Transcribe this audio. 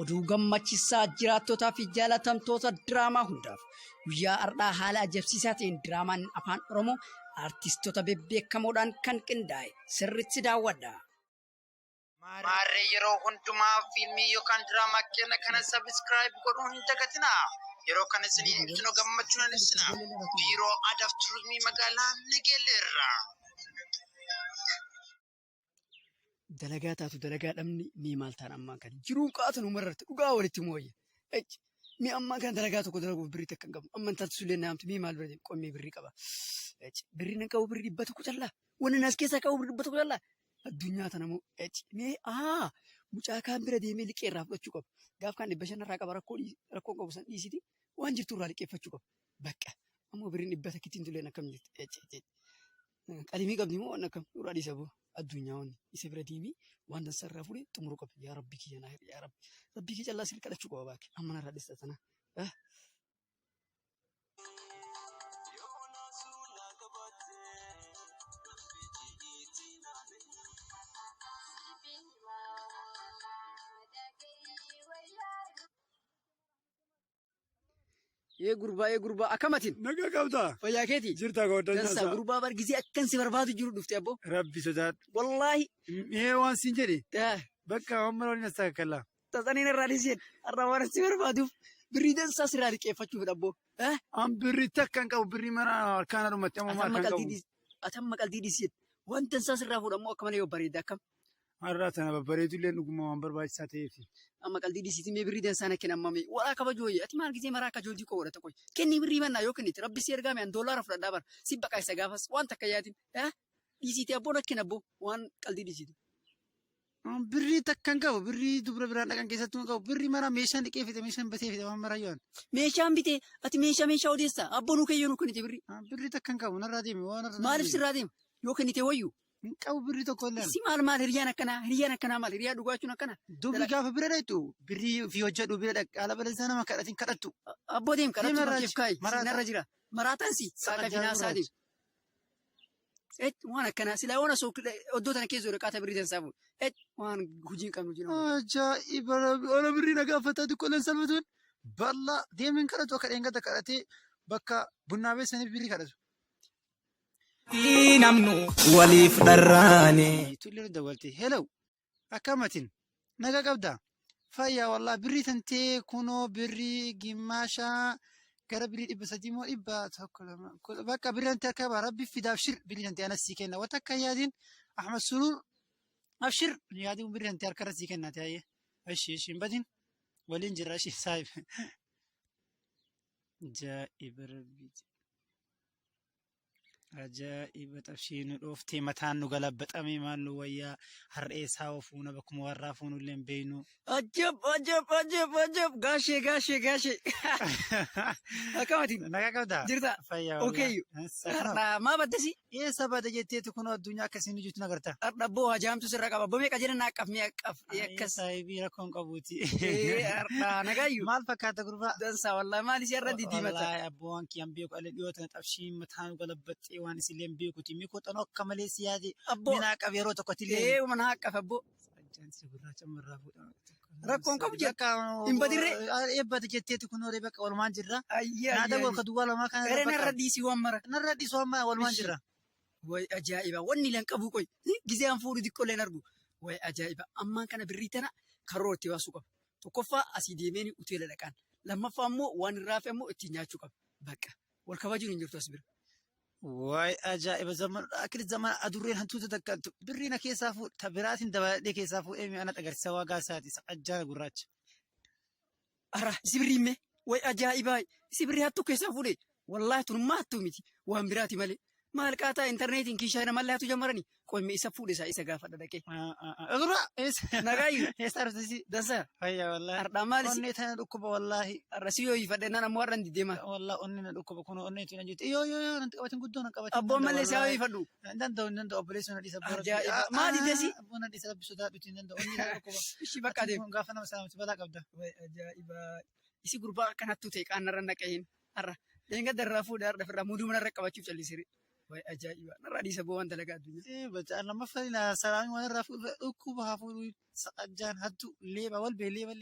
oduu gammachiisaa jiraattootaa fi jaalatamtoota diraamaa hundaaf guyyaa har'aa haala ajaa'ibsiisaa ta'een diraamaan afaan Oromoo artistoota bebbeekamoodhaan kan qindaa'e sirriitti daawwadha. Maarree yeroo hundumaa fiilmii yookaan diraamaa kenna kana subscribe godhuun hin dagatinaa. Yeroo kana isinii kino gammachuun ibsina. Biiroo Aadaa fi Turizimii magaalaa Nageelleerraa. Dalagaa taatu dalagaa dhabni mi maal ta'an ammaa kan jiruun qaatan umarratti dhugaa walitti mooyye. Mi ammaa kan dalagaa tokko dalaguuf birrii takka hin qabu. Amman taatu sullee naamtu mi maal birrii qommee birrii qaba. Birrii nan qabu birrii 100 callaa. Wanni nas keessaa qabu birrii 100 callaa. Addunyaa tana moo mee mucaa kaan bira deemee liqee irraa fudhachuu qaba. Gaaf kaan 500 irraa qaba rakkoo qabu san dhiisiti waan jirtu irraa liqeeffachuu qaba. Bakka ammoo birriin 100 takkitiin tulleen akkam jirti. Qalimii qabdi moo waan akkam irraa dhiisa boo addunyaa wanni isa bira deemee waan dansa irraa fuudhee xumuruu qaba. Yaa Rabbi kiyya naa yaa Rabbi. Rabbi kiyya callaa sirrii kadhachuu qaba baake. Amma narraa dhiisa sana. Gurbaa akkamatiin. Nagaa qabdaa. Fayyaa keeti. Jirtaa godhannaa Dansa gurbaa bar gizee akkan si barbaadu jiru dhufte abbo. Rabbi sodaadhu. Wallaahi. Mee waan siin jedhe. Bakka waan mala waliin as taakallaa. Tasaaniin irraa dhiiseen har'a waan si barbaaduuf birrii dansaa sirraa liqeeffachuuf abbo. An birrii takka hin qabu birrii mana harkaan adumatti amma maal kan qabu. Atan maqaltii dhiiseen waan dansaa sirraa fuudhamu akka malee yoo bareeda akkam. Har'aa tana babbareedu illee dhuguma waan barbaachisaa ta'eef. Amma qalbii dhiisiitii mee birrii dansaa na kenna ammame walaa kabajoo ati maal gizee maraa akka jooltii koo godhata qoy kenni birrii mannaa yoo kennite rabbi si ergaame an doolaara fudhadhaa bara si baqaa isa gaafas waan takka yaatin dhiisiitii abboo nakkin abboo waan qalbii dhiisiitu. Birrii takka hin qabu birrii dubra biraan dhaqan keessattuu hin qabu birrii mara meeshaan dhiqeeffite meeshaan bateeffite waan maraa yoo meeshaan bitee ati meeshaa odeessaa abboo nuu keeyyoo nuu kennite birrii. Birrii takka hin qabu narraa deeme waan narraa. Maaliif sirraa deema yoo kennite wayyuu. Hin qabu birrii tokko illee. Si maal hiriyaan akkanaa maal hiriyaa dhugaachuun akkana. Dubbi gaafa bira dheetu birrii fi hojjedhu bira dhaqqa ala balalisaa nama kadhatiin kadhattu. Abboo deem kadhattu bakkeef kaayi narra jira maraataan si saaka finaasaa deemu. Waan akkanaa silaa waan osoo oddoo tana keessa qaata birrii dansaa fuudhu. Waan hojii hin qabnu jira. Ajaa'iba ola birrii na gaafataa xiqqooleen salphatuun bal'aa deemeen kadhatu akka dheengata kadhatee bakka bunnaa beessaniif birrii kadhatu. Namnu waliif dharraane. Tullee dabalte hello akkamatiin nagaa qabdaa fayyaa wallaa birrii tantee kunoo birrii gimmaashaa gara birrii 300 moo 100 bakka birrii tantee akka rabbi fidaaf shir birrii tantee anas sii kenna wata akka yaadiin Ahmad Surur abshir yaadiin birrii tantee harka irra sii kenna ta'ee ishi badin waliin jirra ishi saayib jaa'iba rabbiiti. Ajaa'iba xabshiin dhooftee mataan nu galabbaxame maal nu wayyaa har'ee isaa ofuuna bakkuma warraa fuunu illee hin beeynu. Ajab gaashee. Akkamatiin. Nagaa qabdaa. Jirta. Fayyaa. Okeeyyu. Har'a maa baddasi? Eessa badda jetteetu kun addunyaa akkasiin hojjetu nagarta. Har'a boo hajaamtu sirra qaba. Boo meeqa jedhan naaqaf mee akkaf. Saayibii rakkoon qabuuti. Har'a nagaayyu. Maal fakkaata gurbaa? Dansaa wallaahi maal isii irra diddiimata. Wallaahi abboon kiyyaan beeku alee dhiyoota xabshiin mataan galabbaxee waan isilleen beekuti mi koxanoo akka malee si yaade minaa qab yeroo tokkotti illee manaa qaf abbo ajjaansi gurraacha marraa fuudha rakkoon qabu jekka hin badirre eebbata jetteeti kun horii bakka walumaan jirra naada walka duwwaa lamaa kana gara narra dhiisii waan mara narra dhiisuu waan walumaan jirra way ajaa'iba wanni lan qabu qoy gizee an fuudhu diqqolleen argu way ajaa'iba ammaan kana birrii tana karoo itti baasuu qaba tokkoffaa asii deemeen hoteela dhaqaan lammaffaa immoo waan irraa fi immoo ittiin nyaachuu qaba bakka wal kabajuun hin jirtu as bira. Waay ajaa'iba akkiris zaman adurreen hantuuta takkaattu birriina keessaa fuudh tabiraatiin dabaladhee keessaa fuudhee mi'aan agarsiisa waagaa isaati ajaa'iba gurraacha. Ara isi birriimme way ajaa'ibaa isi birrii hattuu keessaa fuudhee wallaahi tunummaa hattuu miti waan biraati malee maal qaataa intarneetiin kiishaa namallee hatu jammaranii qoyme isa fuudhe isa gaafadha dhaqee. Nagaayyu. Eessa argisiisi? Dansa. Fayyaa wallaahi. Har'aa maal isi? Onnee tana dhukkuba wallaahi. Har'a si yoo ifadhe naan ammoo har'an diddeema. Wallaahi onnee na dhukkuba kun onnee tana jirti. Yoo nanti qabatin guddoo nan qabatin. Abboon mallee si haa ifadhu. Danda'u obboleessu na dhiisa. Ajaa'iba. Maali desi? Abboon na dhiisa rabbi sodaa dhuti danda'u onnee na dhukkuba. Ishi bakka deemu. Gaafa nama salaamti balaa qabda. Ajaa'iba. Isi gurbaa akkanattuu ta'e qaannarra naqeen har'a. Deenga darraa fuudhee har'a firraa muduu manarra qabachuuf callisiri. Way ajaa'iba. Narraa dhiisa boo waan dalagaa addunyaa. Bacaan lammaffaa salaamii waan irraa fuudhu dhukkuba haa fuudhu ajaan hattu leeba wal bee leeba.